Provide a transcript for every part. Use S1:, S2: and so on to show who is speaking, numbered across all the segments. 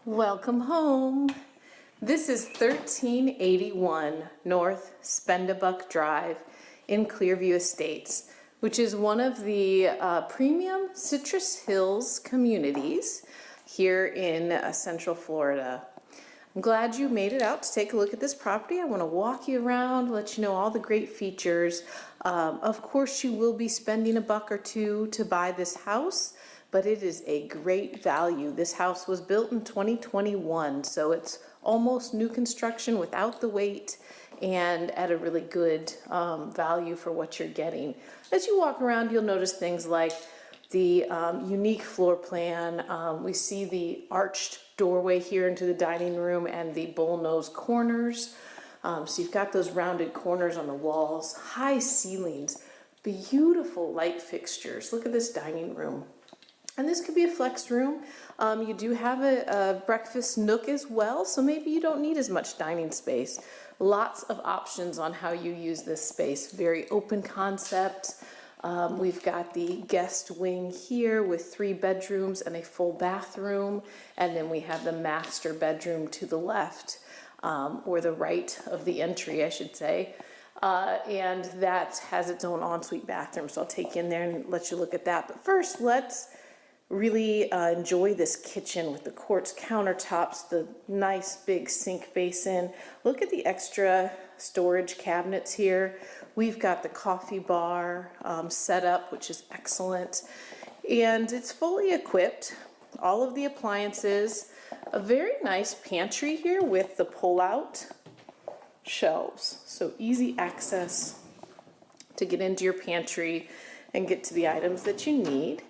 S1: Welcome home. This is 1381 North Spendabuck Drive in Clearview Estates, which is one of the premium Citrus Hills communities here in Central Florida. I'm glad you made it out to take a look at this property. I want to walk you around, let you know all the great features. Of course, you will be spending $1 or $2 to buy this house, but it is a great value. This house was built in 2021, so it's almost new construction without the wait and at a really good value for what you're getting. As you walk around, you'll notice things like the unique floor plan. We see the arched doorway here into the dining room and the bullnose corners. So you've got those rounded corners on the walls, high ceilings, beautiful light fixtures. Look at this dining room. And this could be a flex room. You do have a breakfast nook as well, so maybe you don't need as much dining space. Lots of options on how you use this space. Very open concept. We've got the guest wing here with 3 bedrooms and a full bathroom. And then we have the master bedroom to the left, or the right of the entry, I should say. And that has its own ensuite bathroom. So I'll take you in there and let you look at that. But first, let's really enjoy this kitchen with the quartz countertops, the nice big sink basin. Look at the extra storage cabinets here. We've got the coffee bar set up, which is excellent. And it's fully equipped. All of the appliances. A very nice pantry here with the pull-out shelves. So easy access to get into your pantry and get to the items that you need.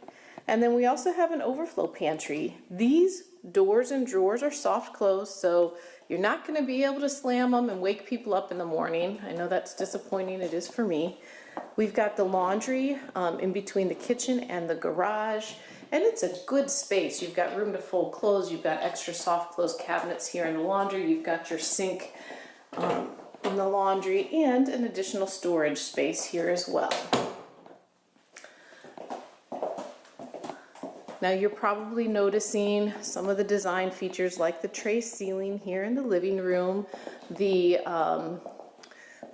S1: And then we also have an overflow pantry. These doors and drawers are soft close, so you're not going to be able to slam them and wake people up in the morning. I know that's disappointing. It is for me. We've got the laundry in between the kitchen and the garage, and it's a good space. You've got room to fold clothes. You've got extra soft close cabinets here in the laundry. You've got your sink in the laundry and an additional storage space here as well. Now you're probably noticing some of the design features like the tray ceiling here in the living room, the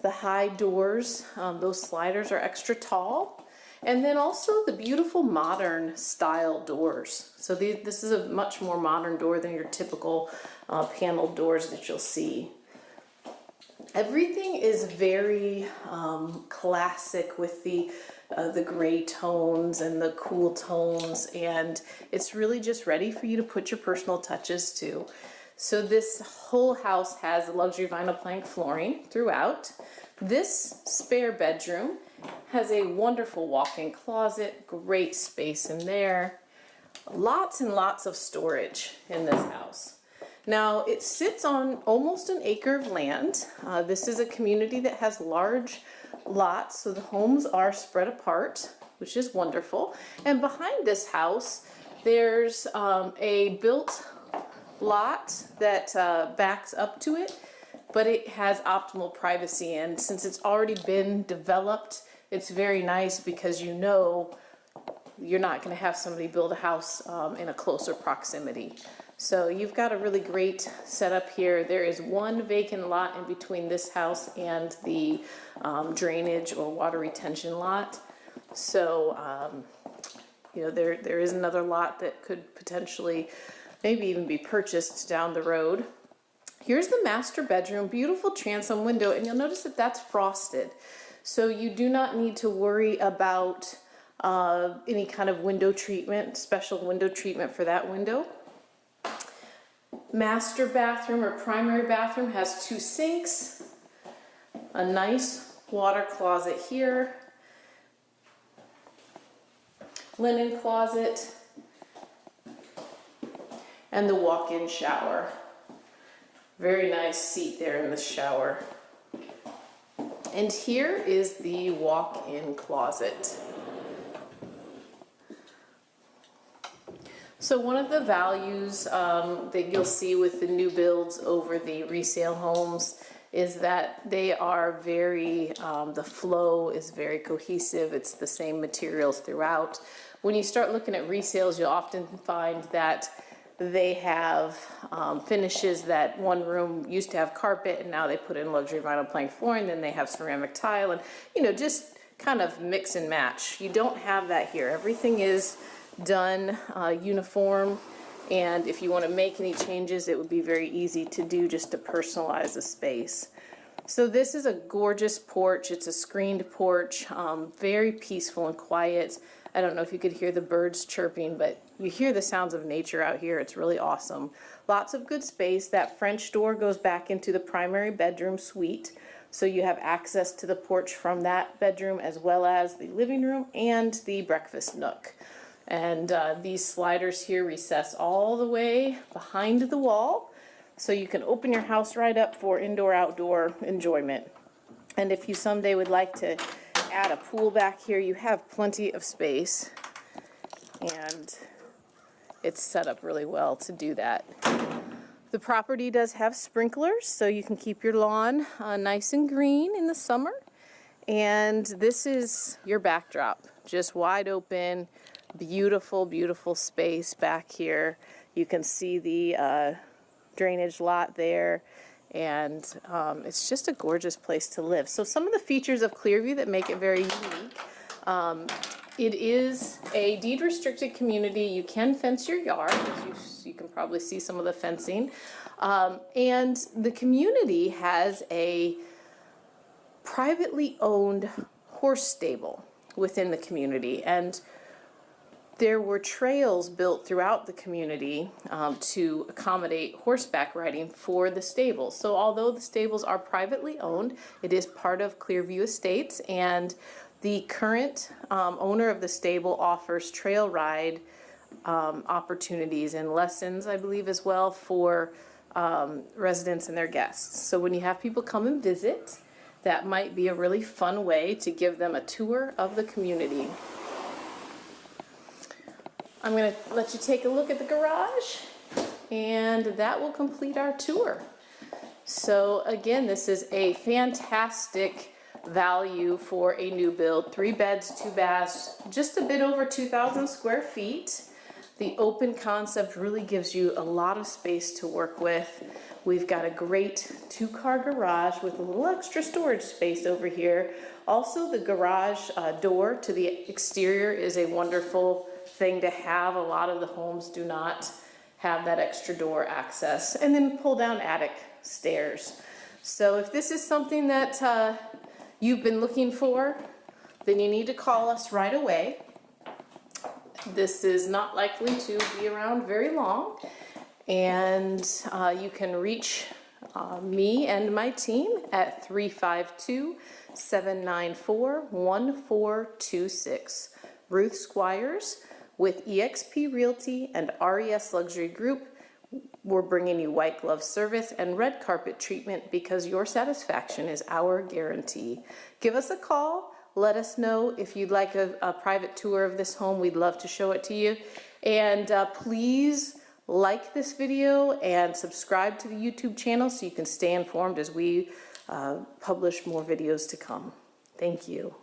S1: high doors, those sliders are extra tall, and then also the beautiful modern style doors. So this is a much more modern door than your typical paneled doors that you'll see. Everything is very classic with the gray tones and the cool tones, and it's really just ready for you to put your personal touches to. So this whole house has luxury vinyl plank flooring throughout. This spare bedroom has a wonderful walk-in closet, great space in there. Lots and lots of storage in this house. Now it sits on almost an acre of land. This is a community that has large lots, so the homes are spread apart, which is wonderful. And behind this house, there's a built lot that backs up to it, but it has optimal privacy. And since it's already been developed, it's very nice because you know you're not going to have somebody build a house in a closer proximity. So you've got a really great setup here. There is one vacant lot in between this house and the drainage or water retention lot. So, you know, there is another lot that could potentially maybe even be purchased down the road. Here's the master bedroom, beautiful transom window, and you'll notice that that's frosted. So you do not need to worry about any kind of window treatment, special window treatment for that window. Master bathroom or primary bathroom has 2 sinks, a nice water closet here, linen closet, and the walk-in shower. Very nice seat there in the shower. And here is the walk-in closet. So one of the values that you'll see with the new builds over the resale homes is that they are very, the flow is very cohesive. It's the same materials throughout. When you start looking at resales, you'll often find that They have finishes that one room used to have carpet and now they put in luxury vinyl plank flooring, then they have ceramic tile, and just kind of mix and match. You don't have that here. Everything is done uniform, and if you want to make any changes, it would be very easy to do just to personalize the space. So this is a gorgeous porch. It's a screened porch, very peaceful and quiet. I don't know if you could hear the birds chirping, but you hear the sounds of nature out here. It's really awesome. Lots of good space. That French door goes back into the primary bedroom suite. So you have access to the porch from that bedroom as well as the living room and the breakfast nook. And these sliders here recess all the way behind the wall. So you can open your house right up for indoor-outdoor enjoyment. And if you someday would like to add a pool back here, you have plenty of space. And it's set up really well to do that. The property does have sprinklers, so you can keep your lawn nice and green in the summer. And this is your backdrop, just wide open, beautiful, beautiful space back here. You can see the drainage lot there, and it's just a gorgeous place to live. So some of the features of Clearview that make it very unique. It is a deed restricted community. You can fence your yard, as you can probably see some of the fencing. And the community has a privately owned horse stable within the community. And there were trails built throughout the community to accommodate horseback riding for the stables. So although the stables are privately owned, it is part of Clearview Estates, and the current owner of the stable offers trail ride opportunities and lessons, I believe, as well for residents and their guests. So when you have people come and visit, that might be a really fun way to give them a tour of the community. I'm going to let you take a look at the garage, and that will complete our tour. So again, this is a fantastic value for a new build. 3 beds, 2 baths, just a bit over 2,000 square feet. The open concept really gives you a lot of space to work with. We've got a great 2-car garage with a little extra storage space over here. Also, the garage door to the exterior is a wonderful thing to have. A lot of the homes do not have that extra door access. And then pull down attic stairs. So if this is something that you've been looking for, then you need to call us right away. This is not likely to be around very long, and you can reach me and my team at 352-794-1426. Ruth Squires with eXp Realty and RES Luxury Group. We're bringing you white glove service and red carpet treatment because your satisfaction is our guarantee. Give us a call. Let us know if you'd like a private tour of this home. We'd love to show it to you. And please like this video and subscribe to the YouTube channel so you can stay informed as we publish more videos to come. Thank you.